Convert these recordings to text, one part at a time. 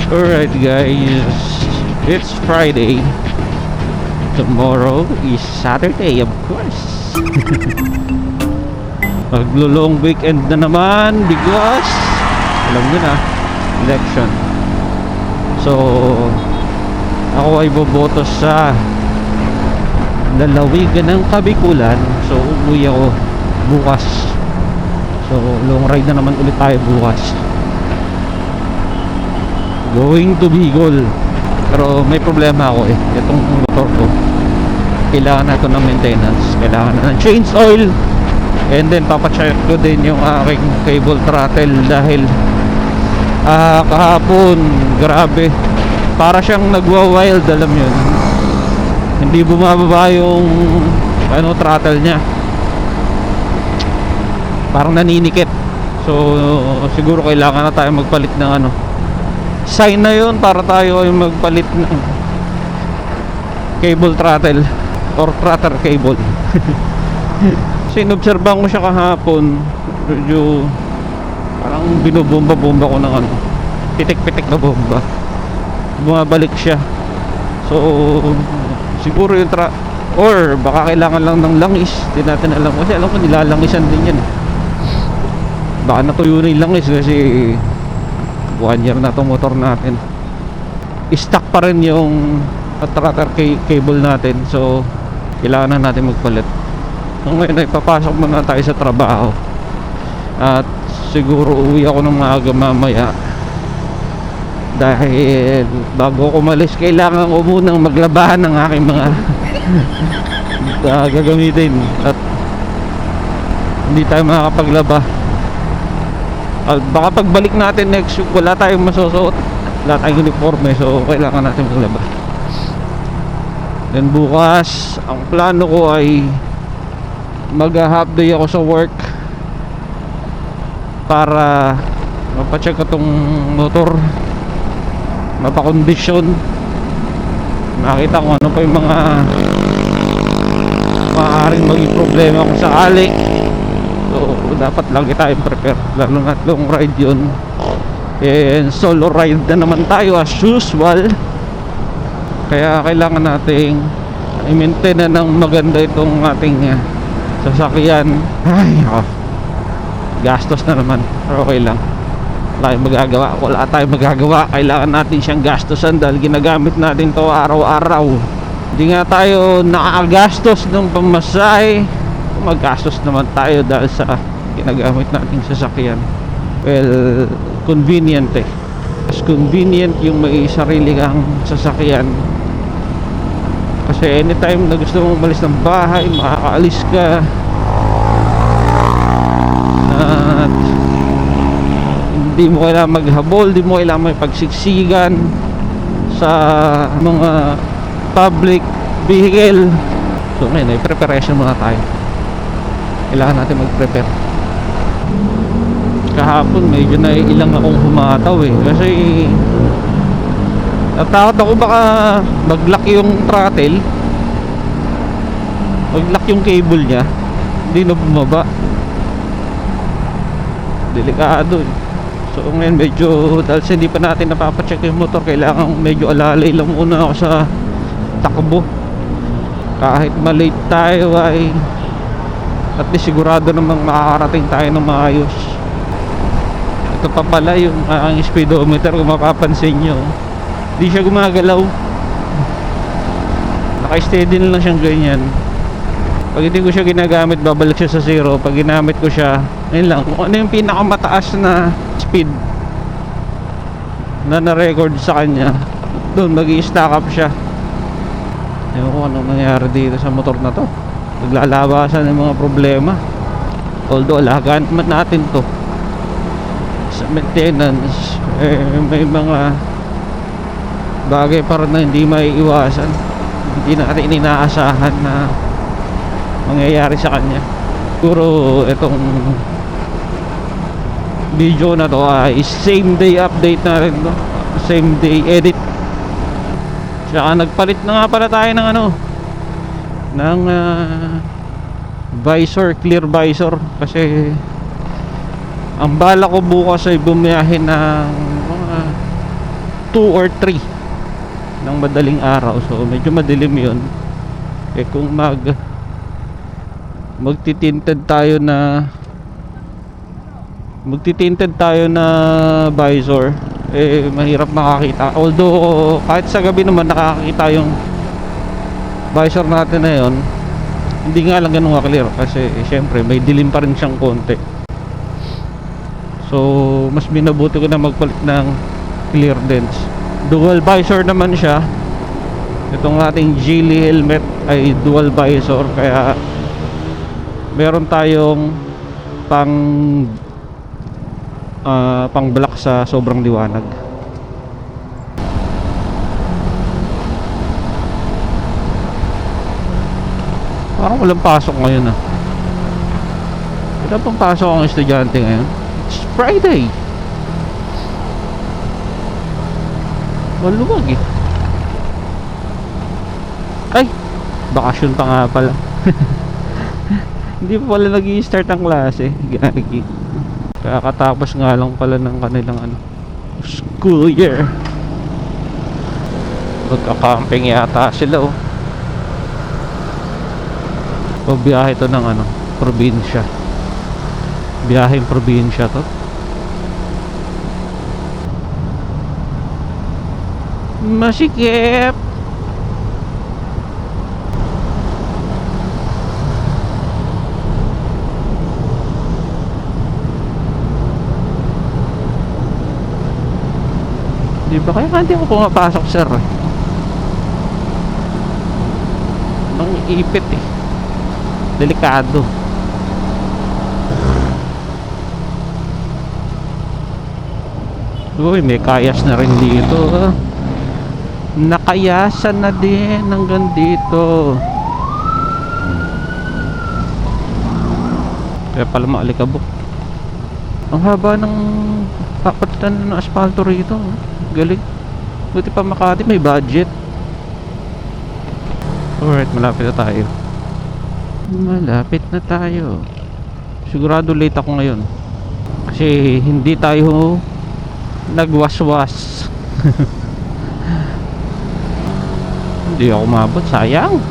Alright guys, it's Friday. Tomorrow is Saturday, of course. Maglo-long weekend na naman because alam nyo na, election. So ako ay boboto sa lalawigan ng Kabikulan. So umuwi ako bukas. So long ride na naman ulit tayo bukas, going to Bicol. Pero may problema ako itong motor ko, kailangan na ito ng maintenance, kailangan na ng change oil. And then papacheck ko din yung aking cable throttle dahil kahapon grabe, para siyang nagwa-wild, alam yun, hindi bumababa yung throttle niya, parang naninikit. So siguro kailangan na tayo magpalit ng sign na yun para tayo ay magpalit ng cable throttle or throttle cable. Kasi inobserban ko siya kahapon, medyo parang binubomba-bomba ko ng pitik-pitik na bomba, bumabalik siya. So siguro yung or baka kailangan lang ng langis, hindi natin alam, kasi alam ko nilalangisan din yan. Baka natuyo na yung langis kasi 1 year na itong motor natin, stock pa rin yung throttle cable natin. So kailangan na natin magpalit. So ngayon ay papasok muna tayo sa trabaho, at siguro uwi ako ng maaga mamaya dahil bago ako umalis kailangan ko munang maglabahan ng aking mga gagamitin, at hindi tayo makakapaglaba. Baka pagbalik natin next week wala tayong masusuot, wala tayong uniforme, so kailangan natin maglaba. Then bukas ang plano ko ay mag-half day ako sa work para mapacheck ko tong motor, mapakondisyon, makita kung ano pa yung mga maaaring maging problema kung sakali. So dapat lagi tayong prepare, lalo na long ride yun, and solo ride na naman tayo as usual. Kaya kailangan nating i-maintain na ng maganda itong ating sasakyan. Ay, gastos na naman, pero okay lang, wala tayong magagawa. Kailangan natin siyang gastosan dahil ginagamit natin to araw-araw. Hindi nga tayo nakakagastos ng pamasahe, maggastos naman tayo dahil sa ginagamit nating sasakyan. Well, convenient mas convenient yung may sarili kang sasakyan, kasi anytime na gusto mong umalis ng bahay, makakaalis ka, at hindi mo kailangan maghabol, hindi mo kailangan may pagsiksikan sa mga public vehicle. So ngayon ay preparation muna tayo, kailangan natin mag-prepare. Kahapon medyo naiilang akong humataw kasi natakot ako baka mag-lock yung throttle, mag-lock yung cable niya, hindi na bumaba. Delikado So ngayon medyo, dahil hindi pa natin napapacheck yung motor, kailangan medyo alalay lang muna ako sa takbo. Kahit malate tayo ay at least sigurado namang makakarating tayo ng maayos. Ito pa pala yung ang speedometer, kung mapapansin nyo, hindi siya gumagalaw, naka-steady na lang siyang ganyan. Pag hindi ko siya ginagamit, babalik siya sa zero. Pag ginamit ko siya, ayun lang, kung ano yung pinakamataas na speed na na-record sa kanya, doon mag-i-stack up siya. Ewan ko anong nangyari dito sa motor na to, naglalabasan ng mga problema. Although alagaan naman natin to sa maintenance, may mga bagay para na hindi maiiwasan, hindi natin inaasahan na mangyayari sa kanya. Siguro itong video na to ay same day update na rin to, same day edit. Tsaka nagpalit na nga pala tayo ng ng visor, clear visor, kasi ang bala ko bukas ay bumiyahe ng mga 2 or 3 ng madaling araw, so medyo madilim yun. Kung magtitinted tayo na visor, mahirap makakita. Although kahit sa gabi naman nakakakita yung visor natin na yun, hindi nga lang ganun clear kasi syempre may dilim pa rin siyang konti. So mas binabuti ko na magpalit ng clear lens. Dual visor naman siya. Itong ating Geely helmet ay dual visor, kaya meron tayong pang black sa sobrang liwanag. Parang walang pasok ngayon Wala pang pasok ang estudyante ngayon. It's Friday. Maluwag Ay, bakasyon pa nga pala. Hindi pa pala nag-i-start ang klase. Gagi. Kakatapos nga lang pala ng kanilang school year. Magka-camping yata sila Biyahe to ng probinsya. Biyaheng probinsya to. Masikip. Di ba kaya hindi ako pumapasok, sir? Nang ipit delikado. Uy, may kayas na rin dito. Nakayasan na din hanggang dito. Kaya pala maalikabok. Ang haba ng papalitan ng asfalto rito. Galing. Buti pa Makati may budget. Alright, malapit na tayo. Sigurado late ako ngayon kasi hindi tayo nagwaswas. Hindi ako mabot, sayang.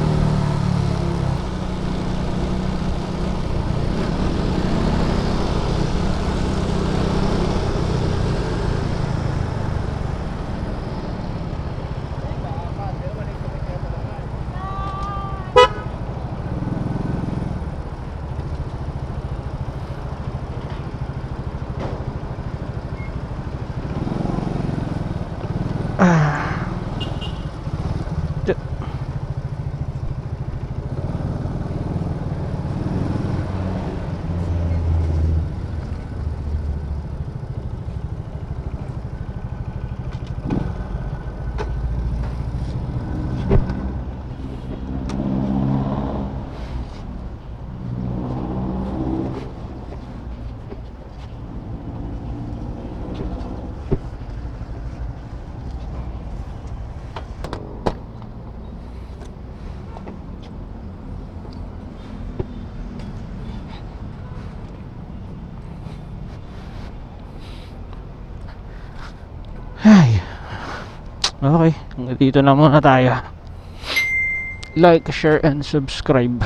Ay. Okay, dito na muna tayo. Like, share, and subscribe.